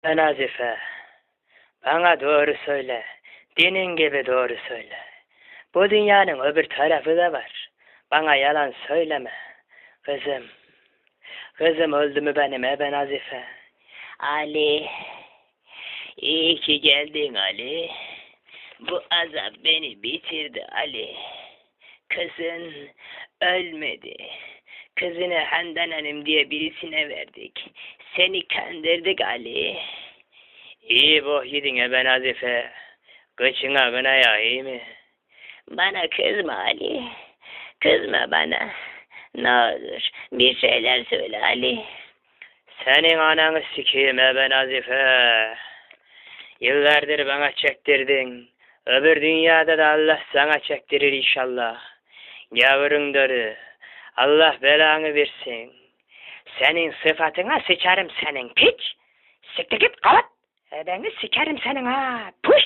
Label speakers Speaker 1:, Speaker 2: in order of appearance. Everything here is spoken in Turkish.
Speaker 1: Nazife, bana doğru söyle, dinin gibi doğru söyle. Bu dünyanın öbür tarafı da var. Bana yalan söyleme. Kızım öldü mü benim ebe Nazife?
Speaker 2: Ali, iyi ki geldin Ali. Bu azap beni bitirdi Ali. Kızın ölmedi. Kızını Handan Hanım diye birisine verdik. Seni kandırdık Ali.
Speaker 1: İyi boh yedin ebe Nazife. Kıçına gına ya iyi mi?
Speaker 2: Bana kızma Ali. Kızma bana. Ne olur bir şeyler söyle Ali.
Speaker 1: Senin ananı sikeyim ebe Nazife. Yıllardır bana çektirdin. Öbür dünyada da Allah sana çektirir inşallah. Yavrum doğru. Allah belanı versin. Senin sıfatına sıçarım senin piç. Siktir git kavat. Beni sikerim senin ha. Puş.